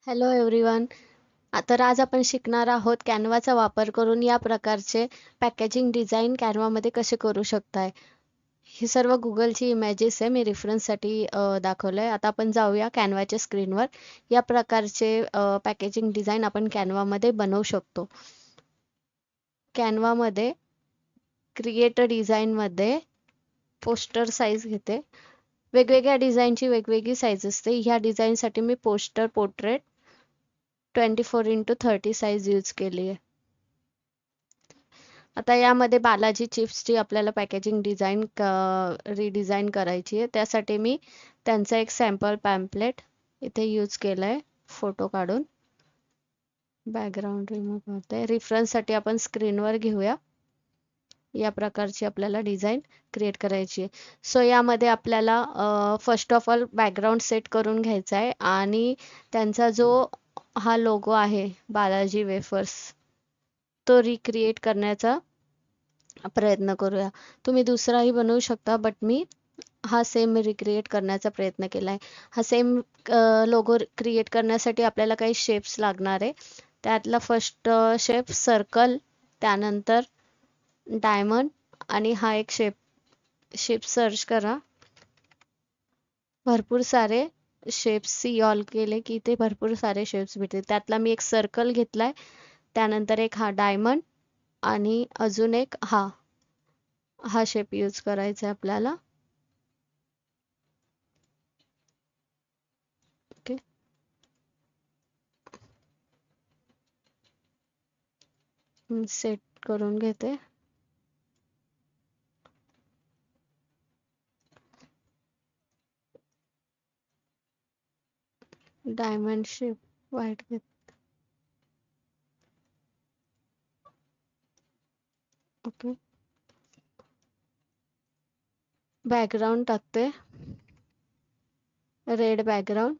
Hello everyone. तर आज आपण शिकणार आहोत कॅनव्हाचा वापर करून या प्रकारचे पॅकेजिंग डिझाईन कॅनव्हामध्ये कसे करू शकताय. ही सर्व गुगलची इमेजेस आहे, मी रेफरन्ससाठी दाखवलंय. आता आपण जाऊया कॅनव्हाच्या स्क्रीनवर. या प्रकारचे पॅकेजिंग डिझाईन आपण कॅनव्हामध्ये बनवू शकतो. कॅनव्हामध्ये क्रिएट अ डिझाईनमध्ये पोस्टर साईज घेते. वेगवेगळ्या डिझाईनची वेगवेगळी साईज असते. ह्या डिझाईनसाठी मी poster portrait 24x30 size use केली आहे. आता यामध्ये बालाजी चिप्सची आपल्याला पॅकेजिंग डिझाईन रिडिझाईन करायची आहे. त्यासाठी मी त्यांचा एक सॅम्पल पॅम्पलेट इथे यूज केलं आहे, फोटो काढून. बॅकग्राऊंड रिमूव्ह करते. रेफरन्ससाठी आपण स्क्रीनवर घेऊया. या प्रकारची आपल्याला डिझाईन क्रिएट करायची आहे. सो यामध्ये आपल्याला first of all background set करून घ्यायचा आहे आणि त्यांचा जो हा लोगो आहे बालाजी वेफर्स, तो रिक्रिएट करण्याचा प्रयत्न करूया. तुम्ही दुसराही बनवू शकता, बट मी हा सेम रिक्रिएट करण्याचा प्रयत्न केला आहे. हा सेम लोगो क्रिएट करण्यासाठी आपल्याला काही शेप्स लागणार आहे. त्यातला फर्स्ट शेप सर्कल, त्यानंतर डायमंड आणि हा एक शेप सर्च करा. भरपूर सारे शेप्स सी ऑल केले की ते भरपूर सारे शेप्स भेटतील. त्यातला मी एक सर्कल घेतलाय, त्यानंतर एक हा डायमंड आणि अजून एक हा शेप यूज करायचा आहे आपल्याला. ओके, सेट करून घेते. डायमंड शेप व्हाईट घेते. ओके, बॅकग्राऊंड टाकते, रेड बॅकग्राऊंड.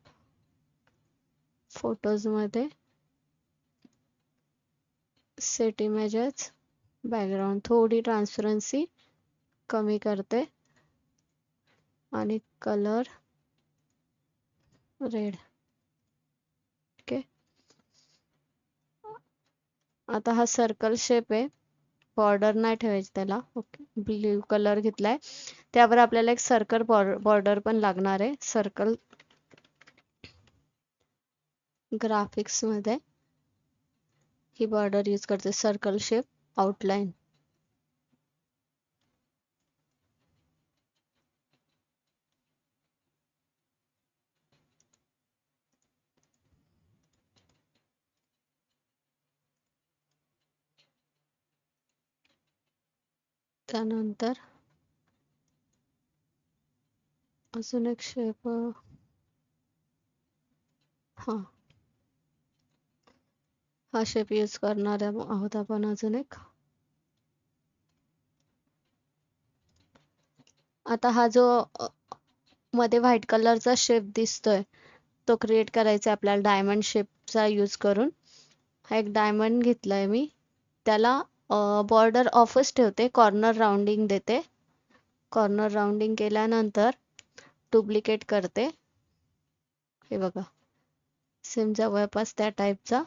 फोटोज मध्ये सेट इमेजेस, बॅकग्राऊंड थोडी ट्रान्सपरन्सी कमी करते आणि कलर रेड. ओके, आता हा सर्कल शेप आहे, बॉर्डर नाही ठेवायची त्याला. ओके, ब्ल्यू कलर घेतलाय, त्यावर आपल्याला एक सर्कल बॉर्डर पण लागणार आहे. सर्कल ग्राफिक्स मध्ये ही बॉर्डर यूज करते, सर्कल शेप आउटलाईन. त्यानंतर अजून एक शेप, हा शेप यूज करणार आहोत आपण. अजून एक, आता हा जो मध्ये व्हाईट कलरचा शेप दिसतोय, तो क्रिएट करायचा आहे आपल्याला डायमंड शेपचा यूज करून. हा एक डायमंड घेतलाय मी, त्याला बॉर्डर ऑफच ठेवते, कॉर्नर राउंडिंग देते. कॉर्नर राउंडिंग केल्यानंतर डुप्लिकेट करते. हे बघा, सेम जवळपास त्या टाईपचा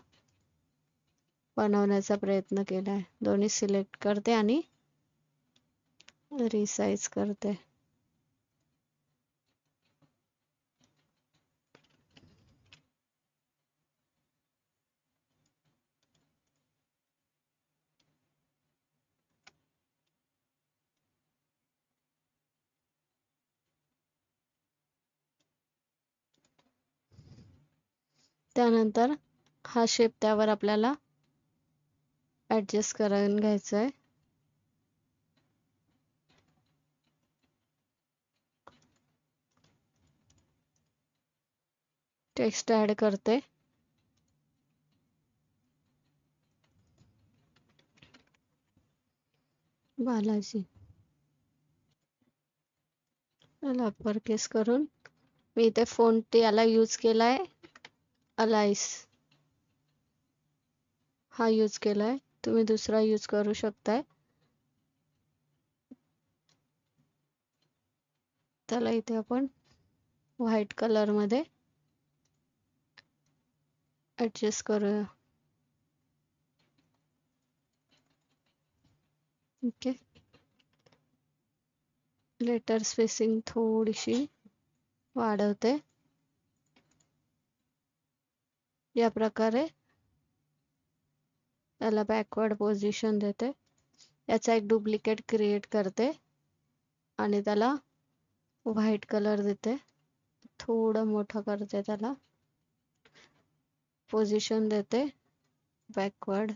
बनवण्याचा प्रयत्न केलाय. दोन्ही सिलेक्ट करते आणि रिसाइज करते. त्यानंतर हा शेप त्यावर आपल्याला ऍडजस्ट करून घ्यायचा आहे. टेक्स्ट ऍड करते. बालाजी, याला अप्पर केस करून मी इथे फोंट याला यूज केलाय, अलाइस हा यूज केलाय. तुम्ही दुसरा यूज करू शकताय. त्याला इथे आपण व्हाईट कलर मध्ये ऍडजस्ट करूया. ओके, लेटर स्पेसिंग थोडीशी वाढवते. या प्रकारे त्याला बॅकवर्ड पोझिशन देते. याचा एक डुप्लिकेट क्रिएट करते आणि त्याला व्हाईट कलर देते. थोडं मोठं करते, त्याला पोझिशन देते बॅकवर्ड,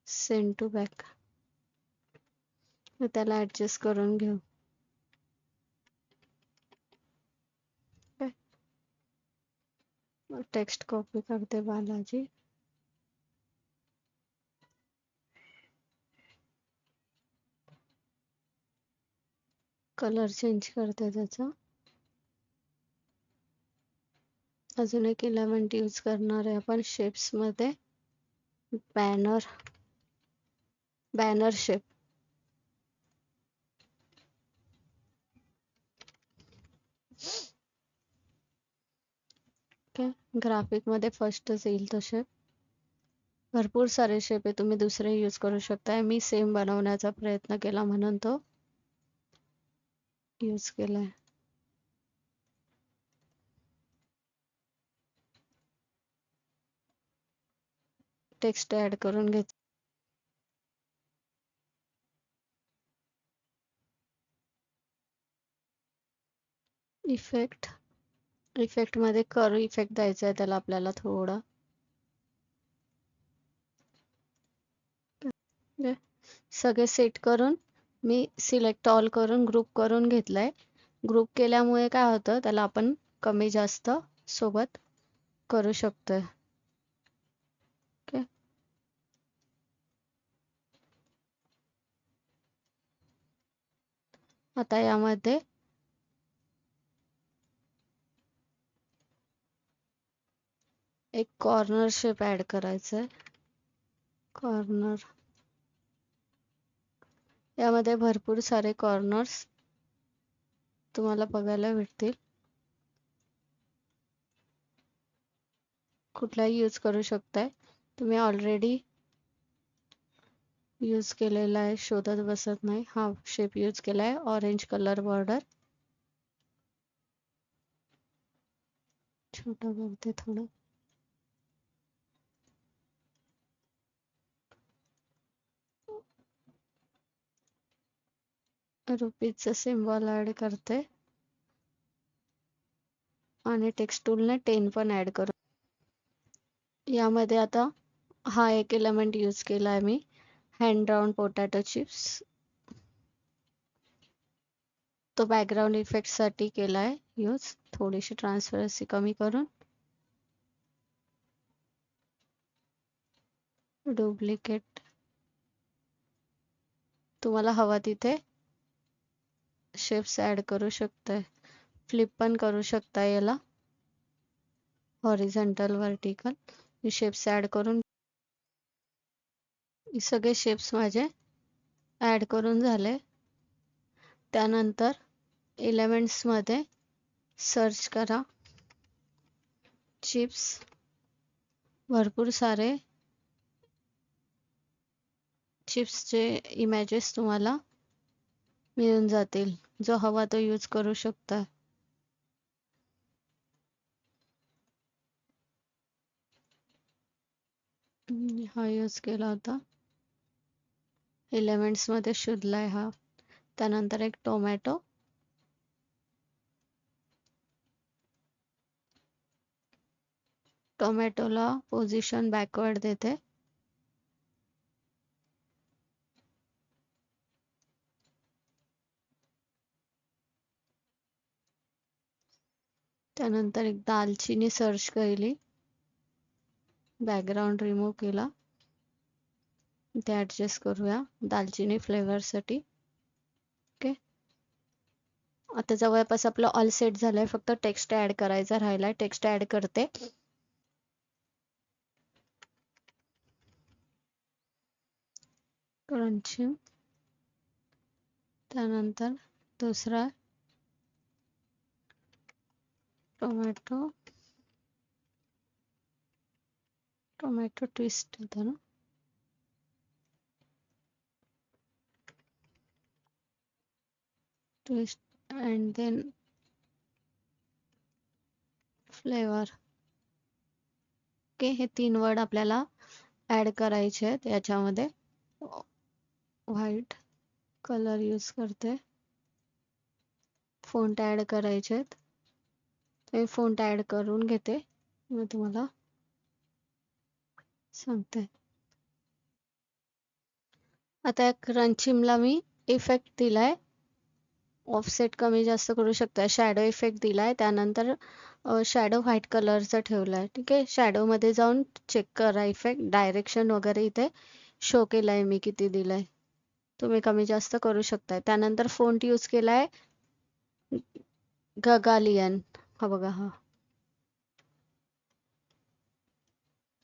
सेंड टू बॅक. त्याला ऍडजस्ट करून घेऊ. टेक्स्ट कॉपी करते बालाजी. कलर चेंज करते त्याचा. अजून एक एलिमेंट यूज करणार आहे आपण शेप्स मध्ये. Banner shape. ओके, ग्राफिक मध्ये फर्स्टच येईल तो शेप. भरपूर सारे शेप आहे, तुम्ही दुसरे यूज करू शकताय. मी सेम बनवण्याचा प्रयत्न केला म्हणून तो यूज केलाय. टेक्स्ट ऍड करून घेत. इफेक्ट मध्ये कर्व इफेक्ट द्यायचा आहे त्याला आपल्याला थोडा. सगळे सेट करून मी सिलेक्ट ऑल करून ग्रुप करून घेतलाय. ग्रुप केल्यामुळे काय होतं, त्याला आपण कमी जास्त सोबत करू शकतोय. ओके, आता यामध्ये एक कॉर्नर शेप ऍड करायचा आहे. कॉर्नर, यामध्ये भरपूर सारे कॉर्नर्स तुम्हाला बघायला भेटतील. कुठलाही यूज करू शकताय तुम्ही. ऑलरेडी यूज केलेला आहे, शोधत बसत नाही. हा शेप यूज केलाय. ऑरेंज कलर बॉर्डर छोटा करते थोडं. रुपीजचा सिम्बॉल ऍड करते आणि टेक्स्ट टूलने 10 पण ऍड करू. यामध्ये आता हा एक एलिमेंट यूज केला आहे मी, हँड ड्राउन पोटॅटो चिप्स. तो बॅकग्राऊंड इफेक्ट साठी केलाय यूज. थोडीशी ट्रान्सपरन्सी कमी करून. डुप्लिकेट, तुम्हाला हवा तिथे शेप्स ऍड करू शकताय. फ्लिप पण करू शकताय याला, हॉरिझॉन्टल वर्टिकल. मी शेप्स ऍड करून, सगळे शेप्स माझे ऍड करून झाले. त्यानंतर एलिमेंट्स मध्ये सर्च करा चिप्स. भरपूर सारे चिप्सचे इमेजेस तुम्हाला मिळून जातील. जो हवा तो यूज करू शकता. हा यूज केला होता. एलिमेंट्स मध्ये शोधलाय हा. त्यानंतर एक टोमॅटो. टोमॅटोला पोझिशन बॅकवर्ड देते. त्यानंतर एक दालचिनी सर्च केली, बॅकग्राऊंड रिमूव्ह केला. ते ऍडजस्ट करूया दालचिनी फ्लेवर साठी. ओके, आता जवळपास आपलं ऑल सेट झालंय. फक्त टेक्स्ट ऍड करायचा राहिलाय. टेक्स्ट ऍड करते. क्रंची. त्यानंतर दुसरा टोमॅटो. टोमॅटो ट्विस्ट होता ना. Twist and then flavour. Okay, हे 3 वर्ड आपल्याला ऍड करायचे आहेत याच्यामध्ये. व्हाईट कलर यूज करते. फोंट ऍड करायचे आहेत. ते फोंट ऍड करून घेते, मी तुम्हाला सांगते. आता या क्रंचिमला मी इफेक्ट दिलाय, ऑफसेट कमी जास्त करू शकता. शॅडो इफेक्ट दिलाय, त्यानंतर शॅडो व्हाईट कलरचा ठेवलाय. ठीक आहे, शॅडो मध्ये जाऊन चेक करा इफेक्ट. डायरेक्शन वगैरे इथे शो केलाय मी किती दिलाय, तुम्ही कमी जास्त करू शकताय. त्यानंतर फोंट यूज केलाय गगालियन. हा बघा,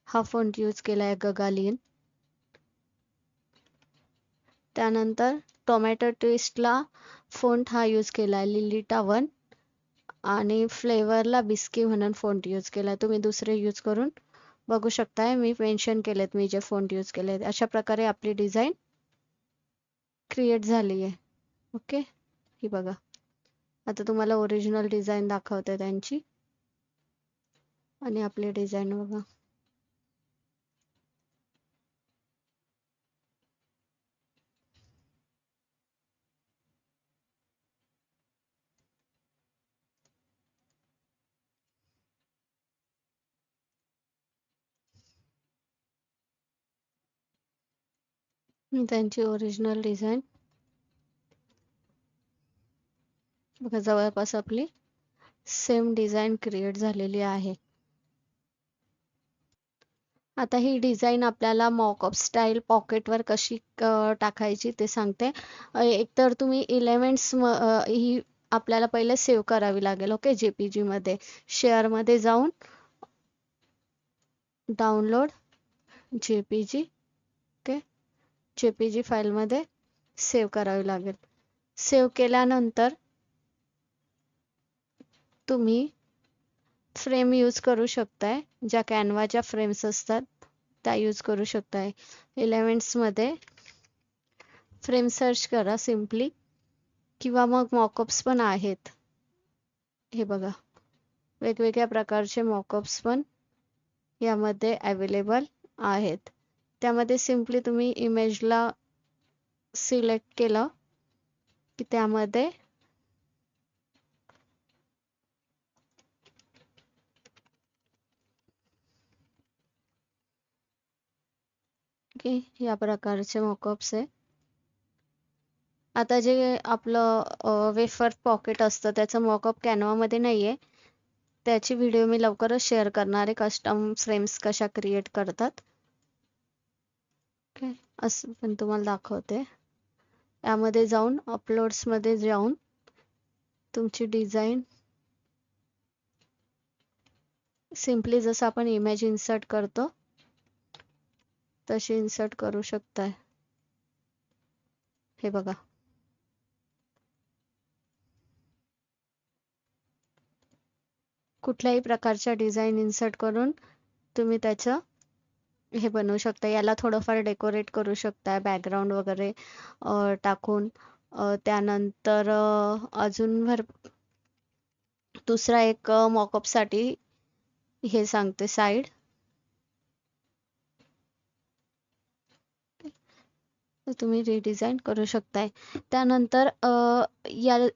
हा फोंट यूज केलाय गगालियन. त्यानंतर टोमॅटो ट्विस्टला फोंट हा यूज केलाय लिलिटा 1 आणि फ्लेवरला बिस्की म्हणून फोंट यूज केलाय. तुम्ही दुसरे यूज करून बघू शकताय, मी मेन्शन केलेत मी जे फोंट यूज केलेत. अशा प्रकारे आपली डिझाईन क्रिएट झाली आहे. ओके, ही बघा. आता तुम्हाला ओरिजिनल डिझाईन दाखवते त्यांची, आणि आपली डिझाईन बघा. त्यांची ओरिजिनल डिझाईन बघा, जवळपास आपली सेम डिझाईन क्रिएट झालेली आहे. आता ही डिझाईन आपल्याला मॉकअप स्टाईल पॉकेटवर कशी टाकायची ते सांगते. एकतर तुम्ही एलिमेंट्स ही आपल्याला पहिले सेव्ह करावी लागेल. ओके, जेपीजी मध्ये, शेअर मध्ये जाऊन download JPG. Okay, JPG file मध्ये सेव्ह करावी लागेल. सेव्ह केल्यानंतर तुम्ही फ्रेम यूज करू शकताय, ज्या कॅनवाच्या फ्रेम्स असतात त्या यूज करू शकताय. एलिमेंट्स मध्ये फ्रेम सर्च करा सिम्पली, किंवा मग मॉकअप्स पण आहेत. हे बघा, वेगवेगळ्या प्रकारचे मॉकअप्स पण यामध्ये अवेलेबल आहेत. त्यामध्ये सिम्पली तुम्ही इमेजला सिलेक्ट केलं की त्यामध्ये या प्रकारचे मॉकअप्स आहे. आता जे आपलं वेफर पॉकेट असतं त्याचं मॉकअप कॅनवामध्ये नाहीये, त्याची व्हिडिओ मी लवकरच शेअर करणार आहे, कस्टम फ्रेम्स कशा क्रिएट करतात. ओके, असं पण तुम्हाला दाखवते. यामध्ये जाऊन अपलोड्स मध्ये जाऊन तुमची डिझाईन सिम्पली जसं आपण इमेज इन्सर्ट करतो तशी इन्सर्ट करू शकताय. हे बघा, कुठल्याही प्रकारच्या डिझाईन इन्सर्ट करून तुम्ही त्याचं हे बनवू शकता. याला थोडंफार डेकोरेट करू शकता बॅकग्राऊंड वगैरे टाकून. त्यानंतर अजून दुसरा एक मॉकअप साठी हे सांगते साईड. तुम्ही रिडिझाईन करू शकताय. त्यानंतर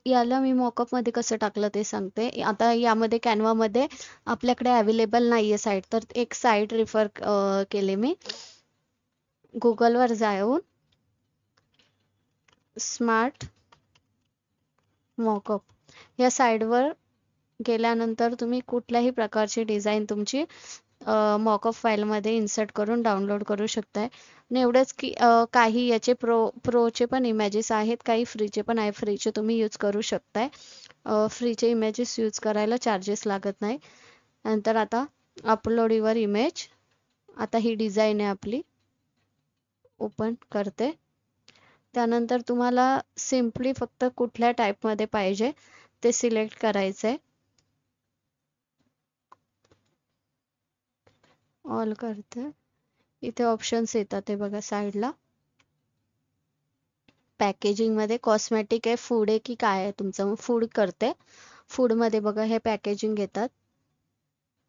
याला मी मॉकअप मध्ये कसं टाकलं ते सांगते. आता यामध्ये कॅनवा मध्ये आपल्याकडे अवेलेबल नाहीये साईट, तर एक साईट रेफर केले मी. गुगल वर जाऊन स्मार्ट मॉकअप या साईट वर गेल्यानंतर तुम्ही कुठल्याही प्रकारची डिझाईन तुमची मॉकअप फाईल मध्ये इन्सर्ट करून डाउनलोड करू शकताय. आणि एवढंच की काही याचे प्रोचे पण इमेजेस आहेत, काही फ्रीचे पण आहे. फ्रीचे तुम्ही यूज करू शकताय. फ्रीचे इमेजेस यूज करायला चार्जेस लागत नाही. नंतर आता अपलोड युअर इमेज. आता ही डिझाईन आहे आपली, ओपन करते. त्यानंतर तुम्हाला सिम्पली फक्त कुठल्या टाईप मध्ये पाहिजे ते सिलेक्ट करायचंय. ऑल करते. इथे ऑप्शन्स येतात हे बघा साईडला. पॅकेजिंग मध्ये कॉस्मेटिक आहे, फूड आहे की काय आहे तुमचं. फूड करते. फूड मध्ये बघा हे पॅकेजिंग येतात.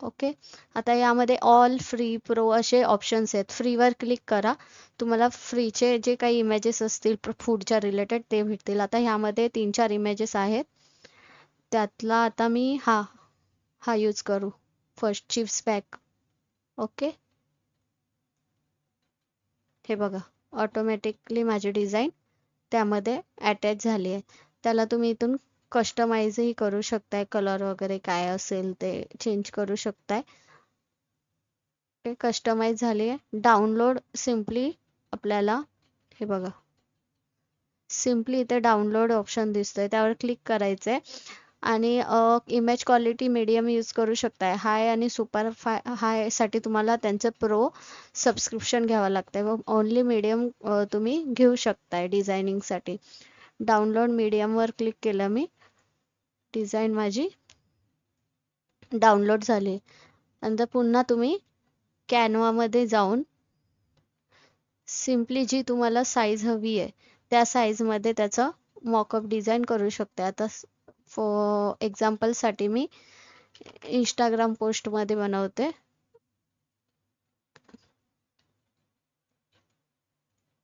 ओके. आता यामध्ये ऑल, फ्री, प्रो असे ऑप्शन्स आहेत. फ्रीवर क्लिक करा. तुम्हाला फ्रीचे जे काही इमेजेस असतील फूडच्या रिलेटेड ते भेटतील. आता ह्यामध्ये 3-4 इमेजेस आहेत. त्यातला आता मी हा यूज करू. First chips pack. ओके. हे बघा ऑटोमॅटिकली माझी डिझाईन त्यामध्ये अटॅच झाली आहे. त्याला तुम्ही इथून कस्टमाइजही करू शकताय. कलर वगैरे काय असेल ते चेंज करू शकताय. कस्टमाइज झाली आहे. डाउनलोड सिम्पली आपल्याला हे बघा सिम्पली इथे डाउनलोड ऑप्शन दिसतोय त्यावर क्लिक करायचंय आणि इमेज क्वालिटी मीडियम यूज करू शकताय. हाय आणि सुपर हाय साठी तुम्हाला त्यांचं प्रो सबस्क्रिप्शन घ्यावं लागतंय व ओनली मीडियम तुम्ही घेऊ शकताय डिझायनिंग साठी. डाउनलोड मीडियम वर क्लिक केलं मी. डिझाईन माझी डाउनलोड झाली. नंतर पुन्हा तुम्ही कॅनवा मध्ये जाऊन सिम्पली जी तुम्हाला साईज हवी आहे त्या साईज मध्ये त्याचं मॉकअप डिझाईन करू शकते. आता फॉर एक्झाम्पल साठी मी इंस्टाग्राम पोस्ट मध्ये बनवते.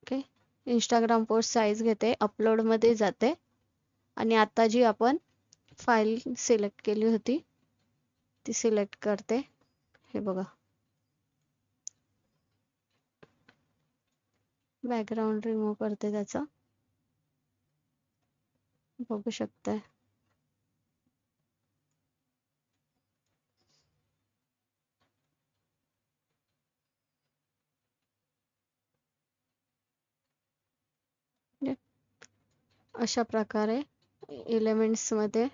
ओके. इंस्टाग्राम पोस्ट साईज घेते, अपलोड मध्ये जाते आणि आता जी आपण फाईल सिलेक्ट केली होती ती सिलेक्ट करते. हे बघा बॅकग्राऊंड रिमूव्ह करते त्याचा. बघू शकताय. अशा प्रकारे एलिमेंट्स मध्ये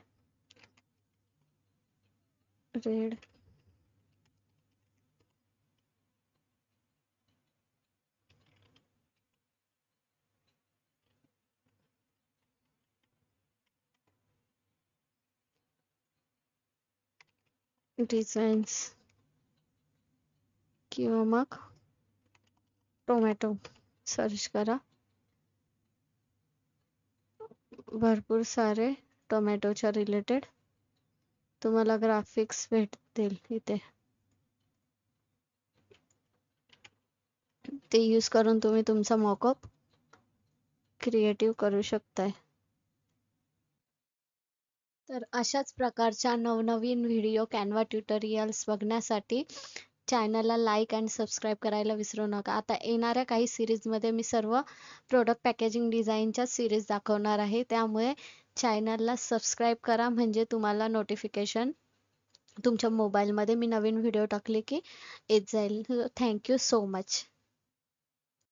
रेड डिझाईन्स किंवा मग टोमॅटो सर्च करा. भरपूर सारे टोमॅटोच्या रिलेटेड तुम्हाला ग्राफिक्स भेटतील इथे. ते यूज करून तुम्ही तुमचा मॉकअप क्रिएटिव्ह करू शकताय. तर अशाच प्रकारच्या नवनवीन व्हिडिओ कॅनवा ट्युटोरियल्स बघण्यासाठी चॅनलला लाईक अँड सबस्क्राईब करायला विसरू नका. आता येणाऱ्या काही सिरीजमध्ये मी सर्व प्रोडक्ट पॅकेजिंग डिझाईनच्या सिरीज दाखवणार आहे. त्यामुळे चॅनलला सबस्क्राईब करा म्हणजे तुम्हाला नोटिफिकेशन तुमच्या मोबाईलमध्ये मी नवीन व्हिडिओ टाकले की येत जाईल. Thank you so much.